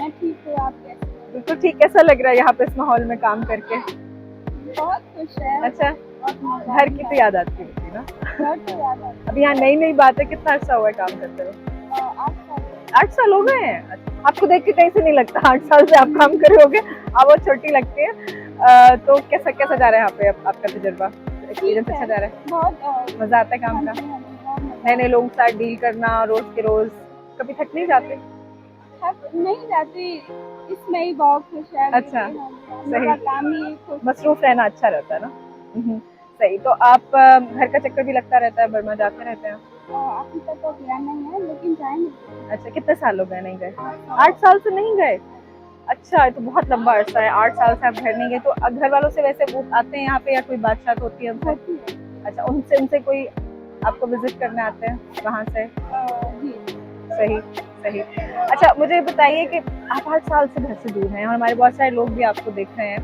[SPEAKER 5] मैं ठीक हूँ, आप कैसे हो?
[SPEAKER 4] बिल्कुल ठीक। कैसा लग रहा है यहाँ पे इस माहौल में काम करके?
[SPEAKER 5] बहुत खुश है।
[SPEAKER 4] अच्छा,
[SPEAKER 5] बहुत मजा
[SPEAKER 4] घर की तो याद आती होगी ना?
[SPEAKER 5] घर तो याद आता
[SPEAKER 4] अब यहाँ नई नई बात है। कितना अर्सा हुआ है काम करते हुए?
[SPEAKER 5] है। 8 साल
[SPEAKER 4] 8 साल हो गए हैं। अच्छा, आपको देख के कहीं से नहीं लगता 8 साल से आप काम कर रहे होगे, आप बहुत छोटी लगती है। तो कैसा कैसा जा रहा है यहाँ पे आपका तजुर्बा, एक्सपीरियंस अच्छा जा रहा है?
[SPEAKER 5] बहुत
[SPEAKER 4] मजा आता है काम का? नए नए लोगों के साथ डील करना रोज के रोज, कभी थक नहीं जाते?
[SPEAKER 5] नहीं जाती, इसमें ही बहुत खुश है।
[SPEAKER 4] अच्छा,
[SPEAKER 5] मेरा काम ही खुश।
[SPEAKER 4] मसरूफ रहना अच्छा रहता है ना। सही। तो आप घर का चक्कर भी लगता रहता है, बर्मा जाते रहते हैं?
[SPEAKER 5] अभी तक तो गया नहीं है, लेकिन जाएंगे।
[SPEAKER 4] अच्छा, कितने साल हो गए नहीं गए? 8 साल से नहीं गए? अच्छा, ये तो बहुत लंबा अरसा है। 8 साल से आप घर नहीं गए, तो घर वालों से वैसे वो आते हैं यहाँ पे या कोई बातचीत होती है उनसे? अच्छा, उनसे कोई आपको विजिट करने आते हैं वहाँ से?
[SPEAKER 5] जी।
[SPEAKER 4] सही सही। अच्छा, मुझे बताइए कि आप 8 साल से घर से दूर हैं और हमारे बहुत सारे लोग भी आपको देख रहे हैं।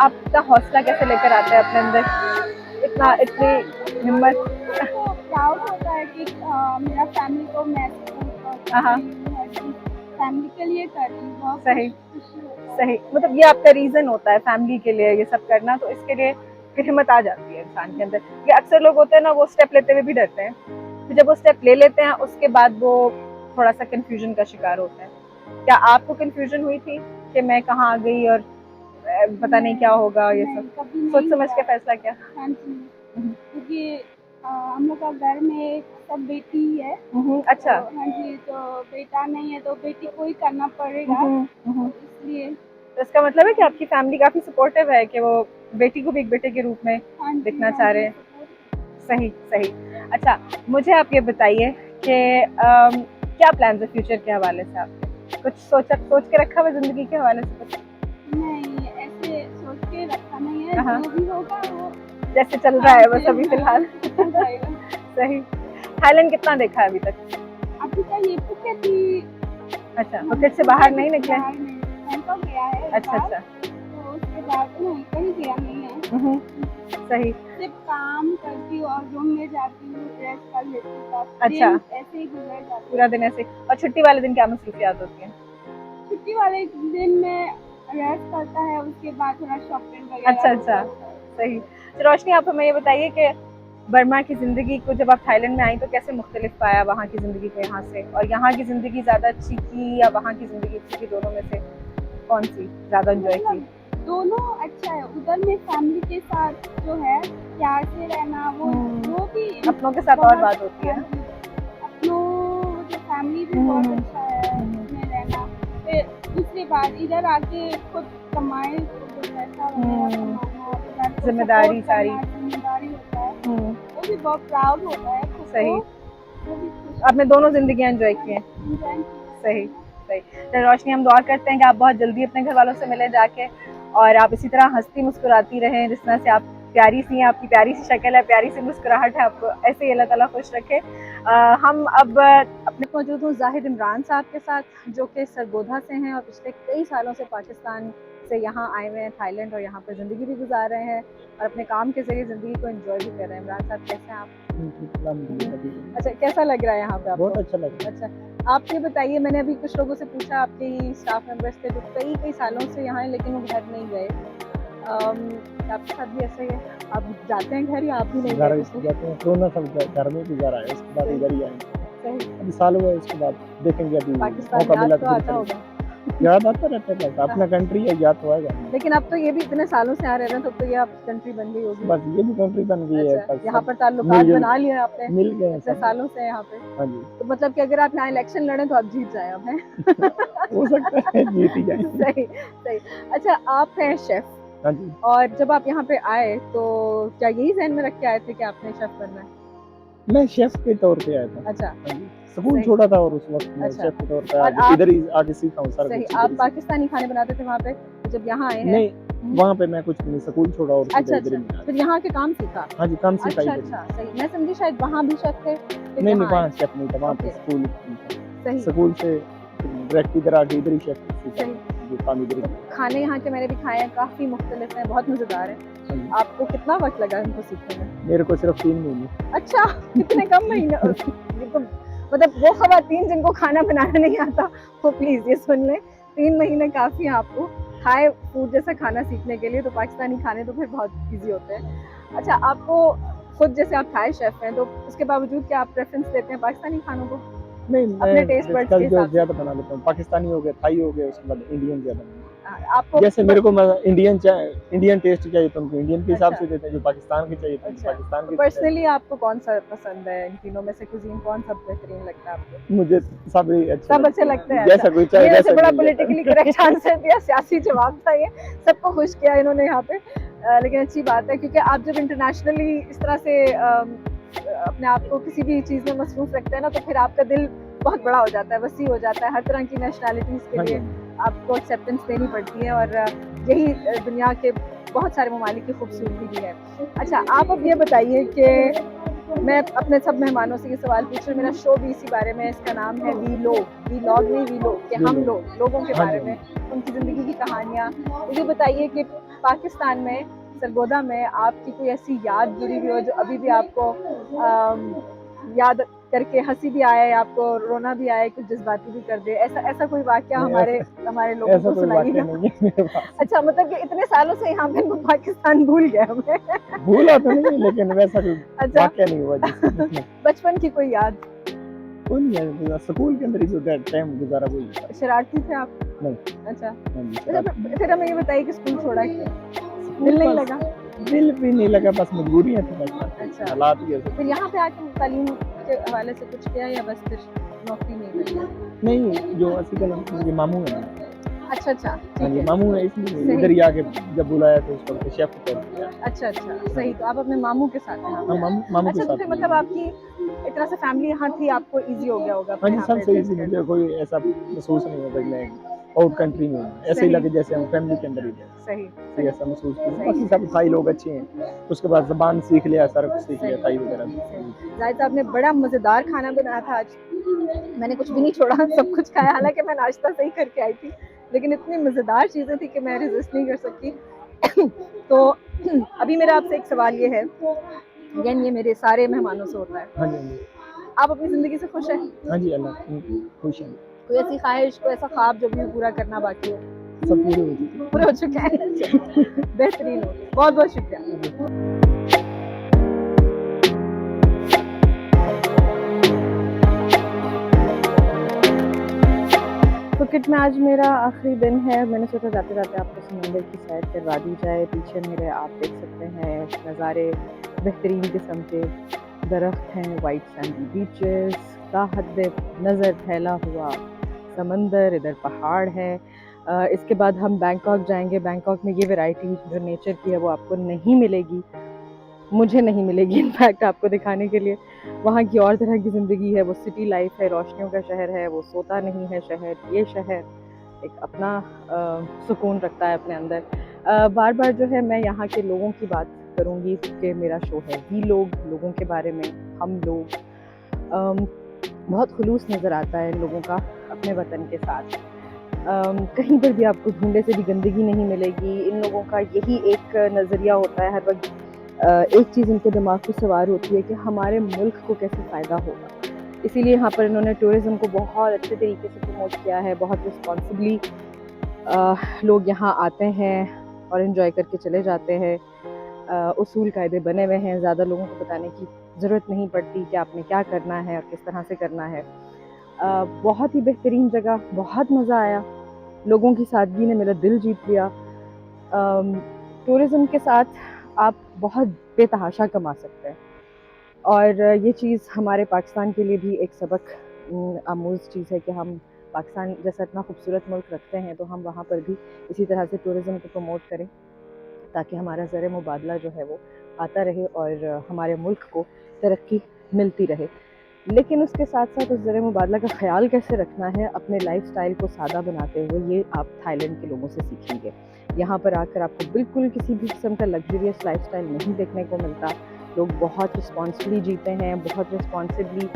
[SPEAKER 4] आपका हौसला कैसे लेकर आते हैं अपने अंदर, इतनी हिम्मत?
[SPEAKER 5] तो प्राउड होता है कि मेरा फैमिली को मैं
[SPEAKER 4] हाँ।
[SPEAKER 5] फैमिली के लिए कर रही हूँ। बहुत
[SPEAKER 4] सही
[SPEAKER 5] खुशी होता है।
[SPEAKER 4] सही। मतलब ये आपका रीजन होता है फैमिली के लिए ये सब करना, तो इसके लिए फिर हिम्मत आ जाती है इंसान के अंदर। ये अक्सर लोग होते हैं ना, वो स्टेप लेते हुए भी डरते हैं, तो जब वो स्टेप ले लेते हैं उसके बाद वो थोड़ा सा कंफ्यूजन का शिकार होते हैं। क्या आपको कंफ्यूजन हुई थी कि मैं कहाँ आ गई और पता नहीं क्या होगा, ये
[SPEAKER 5] नहीं,
[SPEAKER 4] सब
[SPEAKER 5] कभी नहीं
[SPEAKER 4] सोच समझ
[SPEAKER 5] हुआ।
[SPEAKER 4] के फैसला किया?
[SPEAKER 5] हाँ जी, क्योंकि हम लोग का घर में सब बेटी ही है।
[SPEAKER 4] अच्छा।
[SPEAKER 5] तो हाँ जी, तो बेटा नहीं है तो बेटी को ही करना पड़ेगा, इसलिए।
[SPEAKER 4] तो इसका मतलब है कि आपकी फैमिली काफी सपोर्टिव है कि वो बेटी को भी एक बेटे के रूप में
[SPEAKER 5] हाँ जी,
[SPEAKER 4] दिखना
[SPEAKER 5] हाँ
[SPEAKER 4] चाह
[SPEAKER 5] जी,
[SPEAKER 4] रहे हैं। सही सही। अच्छा, मुझे आप ये बताइए कि क्या प्लान है फ्यूचर के हवाले से आपके? कुछ सोच के रखा हुआ जिंदगी के हवाले से कुछ?
[SPEAKER 5] नहीं, ऐसे सोच के रखा नहीं है,
[SPEAKER 4] हाँ।
[SPEAKER 5] जो भी होगा वो
[SPEAKER 4] जैसे चल रहा है बस अभी फिलहाल।
[SPEAKER 5] चल जाएगा।
[SPEAKER 4] सही। थाईलैंड कितना देखा है अभी तक?
[SPEAKER 5] अभी तक ये फुकेट ही।
[SPEAKER 4] अच्छा, फुकेट से बाहर नहीं निकले?
[SPEAKER 5] बाहर नहीं, बैंकॉक गया है एक
[SPEAKER 4] अच्छा
[SPEAKER 5] बार,
[SPEAKER 4] अच्छा।
[SPEAKER 5] तो उसके बाद नहीं कहीं गया नहीं है।
[SPEAKER 4] सही।
[SPEAKER 5] सिर्फ काम करती हूँ और रूम में जाती हूँ, ड्रेस कर लेती हूँ,
[SPEAKER 4] अच्छा।
[SPEAKER 5] दिन ऐसे ही गुजर जाता है।
[SPEAKER 4] पूरा दिन ऐसे? और छुट्टी वाले दिन क्या मसरूफियात होती हैं?
[SPEAKER 5] छुट्टी वाले दिन में रेस्ट करता है, उसके बाद थोड़ा शॉपिंग वगैरह।
[SPEAKER 4] अच्छा अच्छा। सही। तो रोशनी, आप हमें ये बताइए कि बर्मा की ज़िंदगी को जब आप थाईलैंड में आई तो कैसे मुख्तलिफ पाया वहाँ की ज़िंदगी को यहाँ से, और यहाँ की ज़िंदगी ज़्यादा अच्छी थी या वहाँ की ज़िंदगी अच्छी थी? दोनों में से कौन सी ज़्यादा एंजॉय की?
[SPEAKER 5] दोनों अच्छा है। उधर में फैमिली के साथ जो है प्यार से रहना, वो भी
[SPEAKER 4] अपनों के साथ और बात होती है ना?
[SPEAKER 5] अपनों जो फैमिली भी बहुत अच्छा है उसमें रहना। फिर दूसरी बात, इधर आके खुद कमाए तो पैसा वगैरह कमाना,
[SPEAKER 4] जिम्मेदारी सारी,
[SPEAKER 5] जिम्मेदारी होता है, वो भी बहुत प्राउड होता है खुद को।
[SPEAKER 4] सही।
[SPEAKER 5] वो भी खुश
[SPEAKER 4] आपने दोनों जिंदगी एंजॉय की हैं?
[SPEAKER 5] enjoy किया।
[SPEAKER 4] सही सही। तो रोशनी, हम दुआ करते हैं कि आप बहुत जल्दी अपने घर वालों से मिले जाके, और आप इसी तरह हंसती मुस्कुराती रहें जिस तरह से आप प्यारी सी हैं, आपकी प्यारी सी शक्ल है, प्यारी सी मुस्कुराहट है, आपको ऐसे ही अल्लाह ताला खुश रखे। हम अब अपने मौजूद हूँ जाहिद इमरान साहब के साथ, जो कि सरगोधा से हैं और पिछले कई सालों से पाकिस्तान से यहाँ आए हुए हैं थाईलैंड, और यहाँ पर ज़िंदगी भी गुजार रहे हैं और अपने काम के ज़रिए ज़िंदगी को एंजॉय भी कर रहे हैं। इमरान साहब, कैसे हैं आप? अच्छा, कैसा लग रहा है यहाँ पे आपको?
[SPEAKER 6] बहुत अच्छा लगा।
[SPEAKER 4] अच्छा, आप ये बताइए, मैंने अभी कुछ लोगों से पूछा, आपके स्टाफ मेंबर्स थे जो कई सालों से यहाँ हैं लेकिन वो घर नहीं गए। आपके साथ भी ऐसा ही है? आप जाते हैं घर या आप भी नहीं
[SPEAKER 6] घर
[SPEAKER 4] गए?
[SPEAKER 6] जाते हैं, कोरोना सब घर में गुजारा है, उसके बाद इधर ही आएंगे।
[SPEAKER 4] सही।
[SPEAKER 6] अभी साल हुआ है, उसके बाद देखेंगे, अभी
[SPEAKER 4] पाकिस्तान
[SPEAKER 6] मौका मिला
[SPEAKER 4] याद तो
[SPEAKER 6] तो
[SPEAKER 4] आता
[SPEAKER 6] फिर
[SPEAKER 4] होगा?
[SPEAKER 6] याद आता रहता है, बस अपना कंट्री है, याद तो आएगा नहीं।
[SPEAKER 2] लेकिन अब तो ये भी इतने सालों से यहाँ रह रहे हैं, तब तो ये आप कंट्री बन गई होगी।
[SPEAKER 6] बस ये भी कंट्री बन गई है,
[SPEAKER 2] अच्छा,
[SPEAKER 6] बस
[SPEAKER 2] यहाँ
[SPEAKER 6] सब
[SPEAKER 2] पर ताल्लुकात
[SPEAKER 6] मिलजुल
[SPEAKER 2] बना लिए आपने
[SPEAKER 6] मिल गए हैं
[SPEAKER 2] इतने
[SPEAKER 6] सब।
[SPEAKER 2] सालों से यहाँ पे।
[SPEAKER 6] हाँ जी,
[SPEAKER 2] तो मतलब कि अगर आप यहाँ इलेक्शन लड़ें तो आप जीत जाए अब हैं।
[SPEAKER 6] हो सकता है जीत ही जाए।
[SPEAKER 2] सही सही। अच्छा, आप हैं शेफ,
[SPEAKER 6] हाँ जी,
[SPEAKER 2] और जब आप यहाँ पे आए तो क्या यही ज़हन में रख के आए थे कि आपने शेफ बनना है?
[SPEAKER 6] मैं शेफ के तौर पे आया था।
[SPEAKER 2] अच्छा,
[SPEAKER 6] हाँ जी, स्कूल
[SPEAKER 2] सही।
[SPEAKER 6] छोड़ा था और उस वक्त मैं
[SPEAKER 2] अच्छा।
[SPEAKER 6] शेफ के तौर पे
[SPEAKER 2] और
[SPEAKER 6] आके
[SPEAKER 2] आप-
[SPEAKER 6] इधर ही आके सीखा हूँ सारा
[SPEAKER 2] सही।
[SPEAKER 6] कुछ
[SPEAKER 2] आप
[SPEAKER 6] इधर ही।
[SPEAKER 2] पाकिस्तानी खाने बनाते थे वहाँ पे, तो जब यहाँ आए हैं?
[SPEAKER 6] नहीं, वहाँ पे मैं कुछ नहीं, स्कूल छोड़ा और सीधा
[SPEAKER 2] अच्छा
[SPEAKER 6] इधर ही
[SPEAKER 2] अच्छा,
[SPEAKER 6] आया।
[SPEAKER 2] फिर यहाँ के काम सीखा।
[SPEAKER 6] हाँ जी, काम सीखा
[SPEAKER 2] अच्छा
[SPEAKER 6] इधर ही।
[SPEAKER 2] अच्छा, सही। मैं समझी शायद वहाँ भी शेफ थे, फिर
[SPEAKER 6] नहीं,
[SPEAKER 2] यहाँ
[SPEAKER 6] वहाँ
[SPEAKER 2] आए।
[SPEAKER 6] शेफ नहीं था, वहाँ पे
[SPEAKER 2] ओके।
[SPEAKER 6] स्कूल
[SPEAKER 2] सही
[SPEAKER 6] स्कूल से डायरेक्ट इधर आके इधर ही शेफ सीखा,
[SPEAKER 2] सही।
[SPEAKER 6] जो काम इधर ही।
[SPEAKER 2] खाने यहाँ के मैंने भी खाए हैं, काफ़ी मुख्तलिफ हैं, बहुत मज़ेदार हैं।
[SPEAKER 6] हाँ जी,
[SPEAKER 2] आपको कितना वक्त लगा इनको सीखने में?
[SPEAKER 6] मेरे को सिर्फ 3 महीने।
[SPEAKER 2] अच्छा, इतने कम महीने? ये तो मतलब वो ख़वातीन जिनको खाना बनाना नहीं आता वो प्लीज़ ये सुन लें, 3 महीने काफ़ी हैं आपको थाई फूड जैसा खाना सीखने के लिए। तो पाकिस्तानी खाने तो फिर बहुत ईज़ी होते हैं। अच्छा, आपको खुद जैसे आप थाई शेफ़ हैं, तो उसके बावजूद क्या आप प्रेफ़रेंस देते हैं पाकिस्तानी खानों को?
[SPEAKER 6] नहीं,
[SPEAKER 2] अपने
[SPEAKER 6] मैं
[SPEAKER 2] टेस्ट बड्स
[SPEAKER 6] कल
[SPEAKER 2] के
[SPEAKER 6] जो
[SPEAKER 2] हिसाब से?
[SPEAKER 6] ज़्यादा बना लेता हूँ, पाकिस्तानी हो गया, थाई हो गया, उसके बाद इंडियन ज़्यादा।
[SPEAKER 2] आपको
[SPEAKER 6] जैसे मेरे को इंडियन टेस्ट चाहिए तो उनको इंडियन के हिसाब
[SPEAKER 2] अच्छा।
[SPEAKER 6] से देते हैं, जो पाकिस्तान के चाहिए तो
[SPEAKER 2] अच्छा,
[SPEAKER 6] पाकिस्तान
[SPEAKER 2] तो
[SPEAKER 6] के।
[SPEAKER 2] पर्सनली आपको कौन सा पसंद है इन तीनों में से? कुजीन कौन सा बेहतरीन लगता है आपको?
[SPEAKER 6] मुझे सब ही अच्छे
[SPEAKER 2] सब अच्छे लगते हैं।
[SPEAKER 6] जैसा कोई चाहे
[SPEAKER 2] ये वैसे
[SPEAKER 6] वैसा
[SPEAKER 2] बड़ा
[SPEAKER 6] मिल जाता है।
[SPEAKER 2] पॉलिटिकली करेक्ट आंसर दिया, सियासी जवाब था ये, सबको खुश किया इन्होंने यहाँ पे। लेकिन अच्छी बात है, क्योंकि आप जब इंटरनेशनली इस तरह से अपने आप को किसी भी चीज़ में मसरूफ रखते हैं ना, तो फिर आपका दिल बहुत बड़ा हो जाता है, वसी हो जाता है। हर तरह की नेशनैलिटीज़ के
[SPEAKER 6] हाँ जी,
[SPEAKER 2] लिए आपको एक्सेप्टेंस देनी पड़ती है, और यही दुनिया के बहुत सारे ममालिक की खूबसूरती भी है। अच्छा, आप अब ये बताइए कि मैं अपने सब मेहमानों से ये सवाल पूछ रही हूँ, मेरा शो भी इसी बारे में, इसका नाम है वी लोग, वी लॉग नहीं वी लोग, कि हम लोग, लोगों के
[SPEAKER 6] हाँ
[SPEAKER 2] बारे
[SPEAKER 6] जी,
[SPEAKER 2] में, उनकी ज़िंदगी की कहानियाँ। मुझे बताइए कि पाकिस्तान में, सरगोदा में आपकी कोई ऐसी याद जुड़ी हुई हो जो अभी भी आपको याद करके हंसी भी आए, आपको रोना भी आए, कुछ जज्बाती भी कर दे, ऐसा कोई वाकया
[SPEAKER 6] नहीं,
[SPEAKER 2] हमारे लोगों
[SPEAKER 6] ऐसा
[SPEAKER 2] को
[SPEAKER 6] कोई वाक़या
[SPEAKER 2] सुनाइए।
[SPEAKER 6] नहीं है मेरे पास।
[SPEAKER 2] अच्छा, मतलब कि इतने सालों से यहाँ पे वो पाकिस्तान भूल गए हमें।
[SPEAKER 6] भूला तो नहीं, लेकिन वैसा कोई
[SPEAKER 2] अच्छा,
[SPEAKER 6] वाक़या नहीं हुआ जिसमें
[SPEAKER 2] बचपन की कोई याद?
[SPEAKER 6] कोई नहीं है, स्कूल के अंदर ही जो टाइम गुजारा वही था।
[SPEAKER 2] शरारती थे आप?
[SPEAKER 6] नहीं।
[SPEAKER 2] अच्छा,
[SPEAKER 6] हाँ जी,
[SPEAKER 2] अच्छा, फिर हमें ये बताइए कि स्कूल छोड़ा क्यों? दिल नहीं लगा?
[SPEAKER 6] दिल भी नहीं लगा, बस मजबूरियाँ थी, बस
[SPEAKER 2] अच्छा।
[SPEAKER 6] हालात ही ऐसे।
[SPEAKER 2] फिर यहाँ पे आके तालीम के हवाले से कुछ किया, या बस फिर नौकरी नहीं लगी?
[SPEAKER 6] नहीं, जो असिकल मुझे मामू है ना।
[SPEAKER 2] अच्छा अच्छा,
[SPEAKER 6] हाँ
[SPEAKER 2] ठीक
[SPEAKER 6] जी,
[SPEAKER 2] है।
[SPEAKER 6] मामू है, इसलिए
[SPEAKER 2] सही।
[SPEAKER 6] इधर ही आके जब बुलाया तो उस वक्त शेफ के तौर पे आया।
[SPEAKER 2] अच्छा अच्छा, सही। तो आप अपने मामू के साथ हैं यहाँ
[SPEAKER 6] हाँ,
[SPEAKER 2] पे?
[SPEAKER 6] मामू के
[SPEAKER 2] अच्छा, तो
[SPEAKER 6] साथ
[SPEAKER 2] फिर
[SPEAKER 6] ही
[SPEAKER 2] मतलब
[SPEAKER 6] है।
[SPEAKER 2] आपकी एक तरह से फैमिली यहाँ थी, आपको इजी हो गया होगा
[SPEAKER 6] हाँ जी,
[SPEAKER 2] यहाँ पे
[SPEAKER 6] सबसे
[SPEAKER 2] adjust
[SPEAKER 6] इजी,
[SPEAKER 2] करना।
[SPEAKER 6] मुझे कोई ऐसा महसूस नहीं होता कि मैं आउट कंट्री में हूँ, ऐसे ही
[SPEAKER 2] सही।
[SPEAKER 6] लगे जैसे हम फैमिली के अंदर ही थे।
[SPEAKER 2] सही
[SPEAKER 6] कोई
[SPEAKER 2] सही
[SPEAKER 6] ऐसा महसूस नहीं,
[SPEAKER 2] सही।
[SPEAKER 6] बाकी सब थाई लोग अच्छे हैं। उसके बाद ज़बान सीख लिया, सारा कुछ सीख लिया,
[SPEAKER 2] सही।
[SPEAKER 6] थाई वगैरह भी।
[SPEAKER 2] जाहिद साहब ने बड़ा मज़ेदार खाना बनाया था आज, मैंने कुछ भी नहीं छोड़ा, सब कुछ खाया। हालांकि मैं नाश्ता सही करके आई थी, लेकिन इतनी मज़ेदार चीज़ें थी कि मैं रेजिस्ट नहीं कर सकती। तो अभी मेरा आपसे एक सवाल ये है, यानी ये मेरे सारे मेहमानों से होता है,
[SPEAKER 6] हाँ जी, हाँ जी।
[SPEAKER 2] आप अपनी ज़िंदगी से खुश हैं?
[SPEAKER 6] हाँ जी, अल्लाह खुश है।
[SPEAKER 2] कोई ऐसी ख्वाहिश, कोई ऐसा ख्वाब जो भी पूरा करना बाकी हो?
[SPEAKER 6] सब पूरे हो चुके
[SPEAKER 2] पूरे हो चुके हैं? बेहतरीन हो, बहुत बहुत शुक्रिया।
[SPEAKER 6] हैं।
[SPEAKER 1] फुकेट में आज मेरा आखिरी दिन है। मैंने सोचा जाते जाते आपको समंदर की सैर करवा दी जाए। पीछे मेरे आप देख सकते हैं नज़ारे, बेहतरीन किस्म के दरख्त हैं, वाइट सैंडी बीचेस, ताहद नज़र फैला हुआ समंदर, इधर पहाड़ है। इसके बाद हम बैंकॉक जाएंगे। बैंकॉक में ये वैरायटी जो नेचर की है वो आपको नहीं मिलेगी, मुझे नहीं मिलेगी इनफैक्ट आपको दिखाने के लिए। वहाँ की और तरह की ज़िंदगी है, वो सिटी लाइफ है, रोशनियों का शहर है, वो सोता नहीं है शहर। ये शहर एक अपना सुकून रखता है अपने अंदर। बार बार जो है मैं यहाँ के लोगों की बात करूँगी कि मेरा शो है वी लोग, लोगों के बारे में, हम लोग। बहुत खुलूस नज़र आता है इन लोगों का अपने वतन के साथ। कहीं पर भी आपको ढूंढे से भी गंदगी नहीं मिलेगी। इन लोगों का यही एक नज़रिया होता है हर वक्त, एक चीज़ इनके दिमाग में सवार होती है कि हमारे मुल्क को कैसे फ़ायदा होगा। इसीलिए यहाँ पर इन्होंने टूरिज़्म को बहुत अच्छे तरीके से प्रमोट किया है। बहुत रिस्पॉन्सिबली लोग यहाँ आते हैं और इन्जॉय करके चले जाते हैं। उसूल कायदे बने हुए हैं, ज़्यादा लोगों को बताने की ज़रूरत नहीं पड़ती कि आपने क्या करना है और किस तरह से करना है। बहुत ही बेहतरीन जगह, बहुत मज़ा आया। लोगों की सादगी ने मेरा दिल जीत लिया। टूरिज़्म के साथ आप बहुत बेतहाशा कमा सकते हैं और ये चीज़ हमारे पाकिस्तान के लिए भी एक सबक आमूज़ चीज़ है कि हम पाकिस्तान जैसा इतना खूबसूरत मुल्क रखते हैं तो हम वहाँ पर भी इसी तरह से टूरिज़्म को प्रमोट करें ताकि हमारा ज़र मुबादला जो है वो आता रहे और हमारे मुल्क को तरक्की मिलती रहे। लेकिन उसके साथ साथ उस ज़र मुबादला का ख़्याल कैसे रखना है अपने लाइफ़स्टाइल को सादा बनाते हुए, ये आप थाईलैंड के लोगों से सीखेंगे। यहाँ पर आकर आपको बिल्कुल किसी भी किस्म का लग्जरियस लाइफ़स्टाइल नहीं देखने को मिलता। लोग बहुत रिस्पॉन्सिबली जीते हैं, बहुत रिस्पॉन्सिबली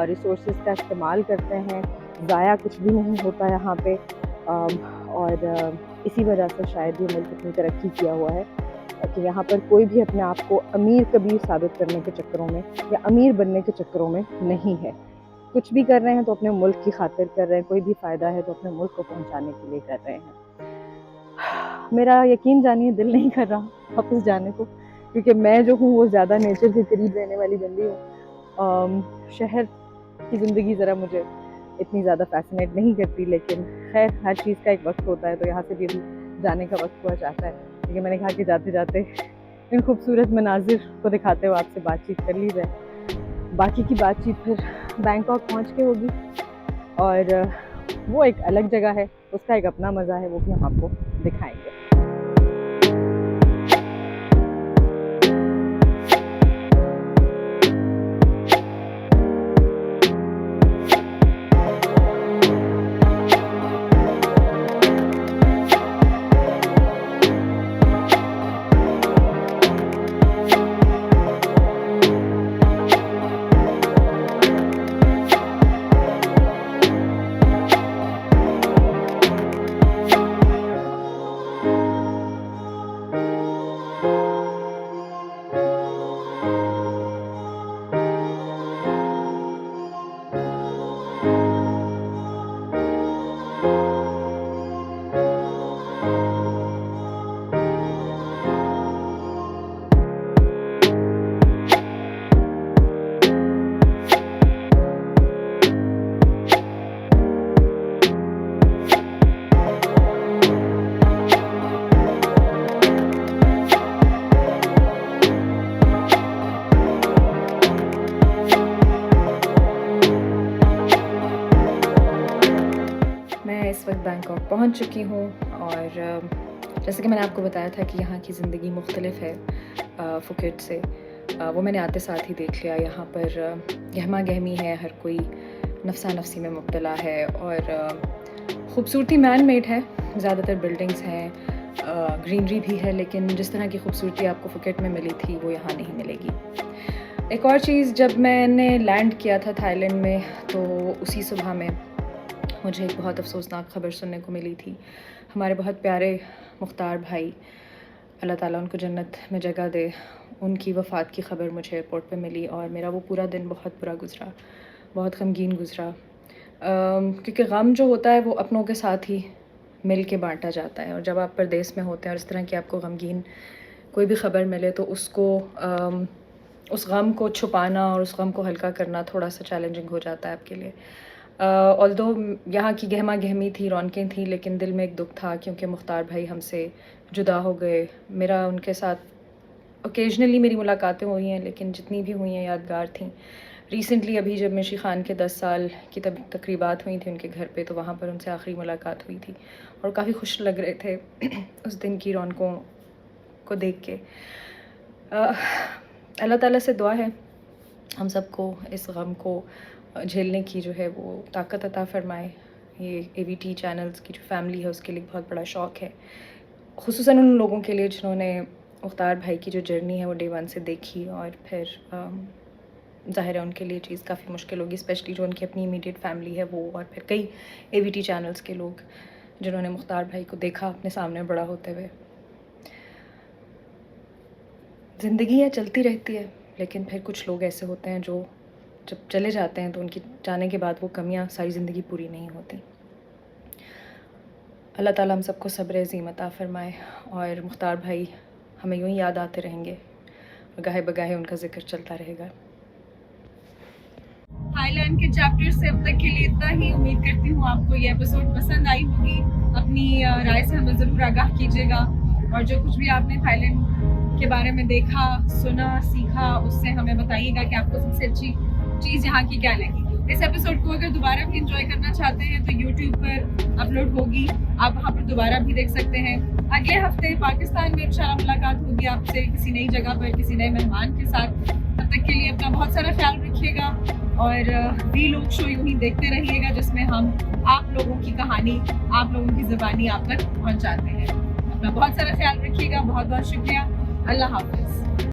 [SPEAKER 1] रिसोर्सेज का इस्तेमाल करते हैं, ज़ाया कुछ भी नहीं होता यहाँ पे। और इसी वजह से शायद ये मुल्क इतनी तरक्की किया हुआ है कि यहाँ पर कोई भी अपने आप को अमीर कबीर साबित करने के चक्करों में या अमीर बनने के चक्करों में नहीं है। कुछ भी कर रहे हैं तो अपने मुल्क की खातिर कर रहे हैं, कोई भी फ़ायदा है तो अपने मुल्क को पहुँचाने के लिए कर रहे हैं। मेरा यकीन जानिए दिल नहीं कर रहा वापस जाने को, क्योंकि मैं जो हूँ वो ज़्यादा नेचर के करीब रहने वाली बंदी हूँ। शहर की ज़िंदगी ज़रा मुझे इतनी ज़्यादा फैसिनेट नहीं करती, लेकिन खैर हर चीज़ का एक वक्त होता है, तो यहाँ से भी जाने का वक्त हुआ चाहता है। लेकिन मैंने कहा कि जाते जाते इन खूबसूरत मनाजिर को दिखाते हुए आपसे बातचीत कर ली जाए। बाकी की बातचीत फिर बैंकॉक पहुँच के होगी और वो एक अलग जगह है, उसका एक अपना मज़ा है, वो भी हम आपको दिखाएंगे।
[SPEAKER 3] इस वक्त बैंकॉक पहुंच चुकी हूं और जैसे कि मैंने आपको बताया था कि यहाँ की ज़िंदगी मुख्तलिफ है फुकेट से। वो मैंने आते साथ ही देख लिया। यहाँ पर गहमा गहमी है, हर कोई नफसा नफसी में मुब्तला है और ख़ूबसूरती मैन मेड है। ज़्यादातर बिल्डिंग्स हैं, ग्रीनरी भी है, लेकिन जिस तरह की खूबसूरती आपको फुकेट में मिली थी वो यहाँ नहीं मिलेगी। एक और चीज़, जब मैंने लैंड किया था थाईलैंड में तो उसी सुबह में मुझे एक बहुत अफसोसनाक ख़बर सुनने को मिली थी। हमारे बहुत प्यारे मुख्तार भाई, अल्लाह ताला उनको जन्नत में जगह दे, उनकी वफ़ात की ख़बर मुझे एयरपोर्ट पे मिली और मेरा वो पूरा दिन बहुत बुरा गुज़रा, बहुत ग़मगीन गुज़रा। क्योंकि गम जो होता है वो अपनों के साथ ही मिल के बांटा जाता है, और जब आप परदेस में होते हैं और इस तरह की आपको गमगीन कोई भी ख़बर मिले तो उसको उस गम को छुपाना और उस गम को हल्का करना थोड़ा सा चैलेंजिंग हो जाता है आपके लिए। ऑल्दो यहाँ की गहमा गहमी थी, रौनकें थी, लेकिन दिल में एक दुख था क्योंकि मुख्तार भाई हमसे जुदा हो गए। मेरा उनके साथ ओकेजनली मेरी मुलाकातें हुई हैं, लेकिन जितनी भी हुई हैं यादगार थीं। रिसेंटली अभी जब मिशी ख़ान के 10 साल की तकरीबात हुई थी उनके घर पे, तो वहाँ पर उनसे आखिरी मुलाकात हुई थी और काफ़ी खुश लग रहे थे उस दिन की रौनकों को देख के। अल्लाह ताला से दुआ है हम सबको इस गम को झेलने की जो है वो ताकत अता फ़रमाए। ये AVT चैनल्स की जो फैमिली है उसके लिए बहुत बड़ा शौक़ है, ख़ुसूसन उन लोगों के लिए जिन्होंने मुख्तार भाई की जो जर्नी है वो डे 1 से देखी, और फिर ज़ाहिर है उनके लिए चीज़ काफ़ी मुश्किल होगी, स्पेशली जो उनकी अपनी इमीडिएट फैमिली है वो, और फिर कई AVT चैनल्स के लोग जिन्होंने मुख्तार भाई को देखा अपने सामने बड़ा होते हुए। ज़िंदगी है, चलती रहती है, लेकिन फिर कुछ लोग ऐसे होते हैं जो जब चले जाते हैं तो उनकी जाने के बाद वो कमियां सारी ज़िंदगी पूरी नहीं होती। अल्लाह ताला हम सबको सब्र अज़ीम अता फ़रमाए, और मुख्तार भाई हमें यूँ ही याद आते रहेंगे और गाहे बगाहे उनका ज़िक्र चलता रहेगा।
[SPEAKER 2] थाईलैंड के चैप्टर से अब तक के लिए इतना ही। उम्मीद करती हूँ आपको ये एपिसोड पसंद आई होगी। अपनी राय से हमें ज़रूर आगाह कीजिएगा, और जो कुछ भी आपने थाईलैंड के बारे में देखा, सुना, सीखा, उससे हमें बताइएगा कि आपको सबसे अच्छी चीज़ यहाँ की क्या लगी। इस एपिसोड को अगर दोबारा भी एंजॉय करना चाहते हैं तो YouTube पर अपलोड होगी, आप वहाँ पर दोबारा भी देख सकते हैं। अगले हफ्ते पाकिस्तान में इंशाल्लाह मुलाकात होगी आपसे किसी नई जगह पर, किसी नए मेहमान के साथ। तब तक के लिए अपना बहुत सारा ख्याल रखिएगा और वी लोग शो यूं ही देखते रहिएगा, जिसमें हम आप लोगों की कहानी, आप लोगों की ज़बानी आप तक पहुँचाते हैं। अपना बहुत सारा ख्याल रखिएगा। बहुत बहुत शुक्रिया। अल्लाह हाफ़िज़।